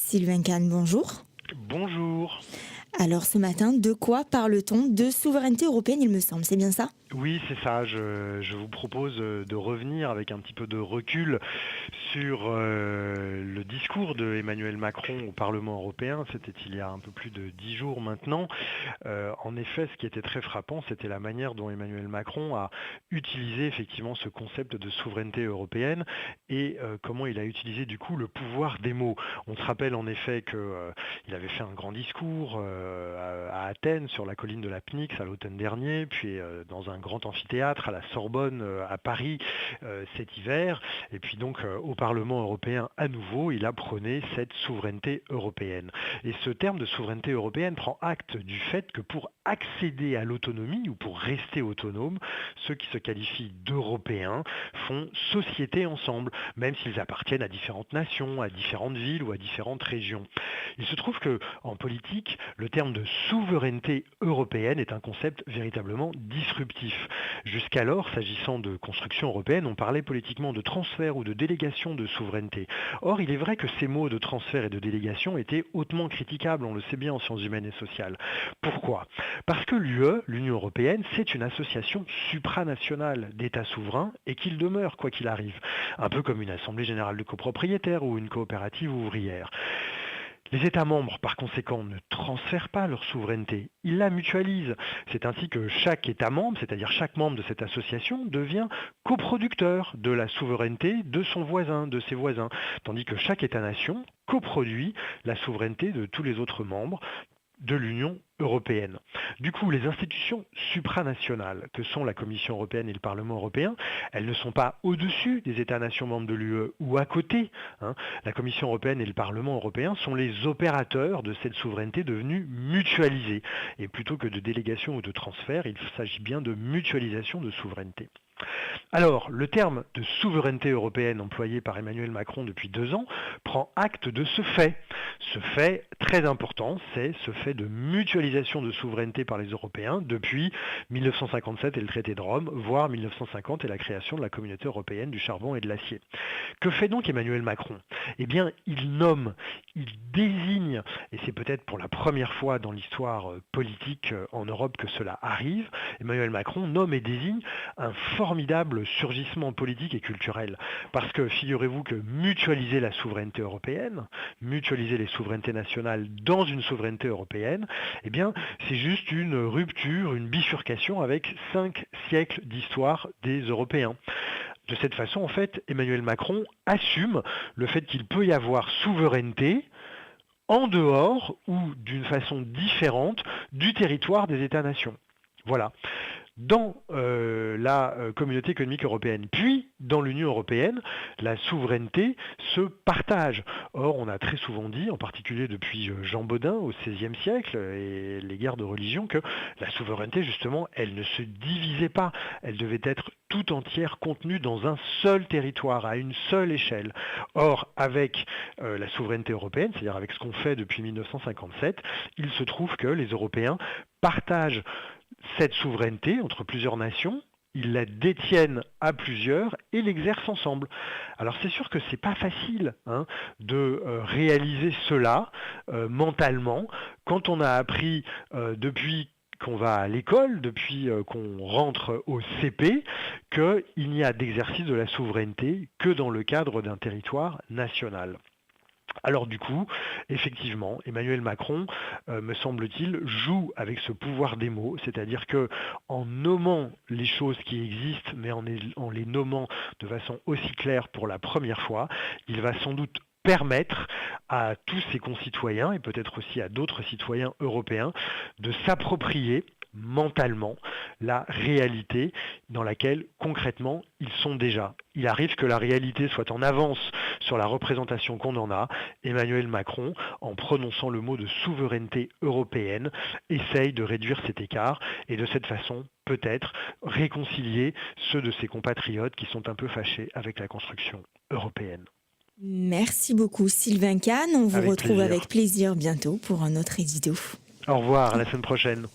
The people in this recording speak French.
Sylvain Kahn, bonjour. Bonjour. Alors ce matin, de quoi parle-t-on? De souveraineté européenne, il me semble, c'est bien ça? Oui, c'est ça. Je vous propose de revenir avec un petit peu de recul sur le discours de Emmanuel Macron au Parlement européen. C'était il y a un peu plus de 10 jours maintenant. En effet, ce qui était très frappant, c'était la manière dont Emmanuel Macron a utilisé effectivement ce concept de souveraineté européenne et comment il a utilisé du coup le pouvoir des mots. On se rappelle en effet qu'il avait fait un grand discours à Athènes sur la colline de la Pnyx à l'automne dernier, puis dans un grand amphithéâtre à la Sorbonne à Paris cet hiver, et puis donc au Parlement européen à nouveau, il a prôné cette souveraineté européenne. Et ce terme de souveraineté européenne prend acte du fait que pour accéder à l'autonomie ou pour rester autonome, ceux qui se qualifient d'Européens font société ensemble, même s'ils appartiennent à différentes nations, à différentes villes ou à différentes régions. Il se trouve que en politique, le terme de souveraineté européenne est un concept véritablement disruptif. Jusqu'alors, s'agissant de construction européenne, on parlait politiquement de transfert ou de délégation de souveraineté. Or, il est vrai que ces mots de transfert et de délégation étaient hautement critiquables, on le sait bien en sciences humaines et sociales. Pourquoi ? Parce que l'UE, l'Union européenne, c'est une association supranationale d'États souverains et qu'il demeure quoi qu'il arrive. Un peu comme une assemblée générale de copropriétaires ou une coopérative ouvrière. Les États membres, par conséquent, ne transfèrent pas leur souveraineté, ils la mutualisent. C'est ainsi que chaque État membre, c'est-à-dire chaque membre de cette association, devient coproducteur de la souveraineté de son voisin, de ses voisins, tandis que chaque État-nation coproduit la souveraineté de tous les autres membres de l'Union européenne. Du coup, les institutions supranationales, que sont la Commission européenne et le Parlement européen, elles ne sont pas au-dessus des États-nations membres de l'UE ou à côté. La Commission européenne et le Parlement européen sont les opérateurs de cette souveraineté devenue mutualisée. Et plutôt que de délégation ou de transfert, il s'agit bien de mutualisation de souveraineté. Alors, le terme de souveraineté européenne employé par Emmanuel Macron depuis 2 ans prend acte de ce fait. Ce fait très important, c'est ce fait de mutualisation de souveraineté par les Européens depuis 1957 et le traité de Rome, voire 1950 et la création de la communauté européenne du charbon et de l'acier. Que fait donc Emmanuel Macron ? Eh bien, il nomme, il désigne, et c'est peut-être pour la première fois dans l'histoire politique en Europe que cela arrive, Emmanuel Macron nomme et désigne un formidable surgissement politique et culturel. Parce que figurez-vous que mutualiser la souveraineté européenne, mutualiser les souverainetés nationales dans une souveraineté européenne, eh bien, c'est juste une rupture, une bifurcation avec 5 siècles d'histoire des Européens. De cette façon, en fait, Emmanuel Macron assume le fait qu'il peut y avoir souveraineté en dehors ou d'une façon différente du territoire des États-nations. Voilà. Dans la communauté économique européenne, puis dans l'Union européenne, la souveraineté se partage. Or, on a très souvent dit, en particulier depuis Jean Bodin au XVIe siècle et les guerres de religion, que la souveraineté, justement, elle ne se divisait pas. Elle devait être tout entière contenue dans un seul territoire, à une seule échelle. Or, avec la souveraineté européenne, c'est-à-dire avec ce qu'on fait depuis 1957, il se trouve que les Européens partagent cette souveraineté entre plusieurs nations, ils la détiennent à plusieurs et l'exercent ensemble. Alors c'est sûr que c'est pas facile de réaliser cela mentalement quand on a appris depuis qu'on va à l'école, depuis qu'on rentre au CP, qu'il n'y a d'exercice de la souveraineté que dans le cadre d'un territoire national. Alors du coup, effectivement, Emmanuel Macron, me semble-t-il, joue avec ce pouvoir des mots, c'est-à-dire que en nommant les choses qui existent, mais en les nommant de façon aussi claire pour la première fois, il va sans doute permettre à tous ses concitoyens, et peut-être aussi à d'autres citoyens européens, de s'approprier mentalement la réalité dans laquelle concrètement ils sont déjà. Il arrive que la réalité soit en avance sur la représentation qu'on en a. Emmanuel Macron, en prononçant le mot de souveraineté européenne, essaye de réduire cet écart et de cette façon peut-être réconcilier ceux de ses compatriotes qui sont un peu fâchés avec la construction européenne. Merci beaucoup Sylvain Kahn, on vous Avec retrouve plaisir. avec plaisir bientôt pour un autre édito. Au revoir, à la semaine prochaine.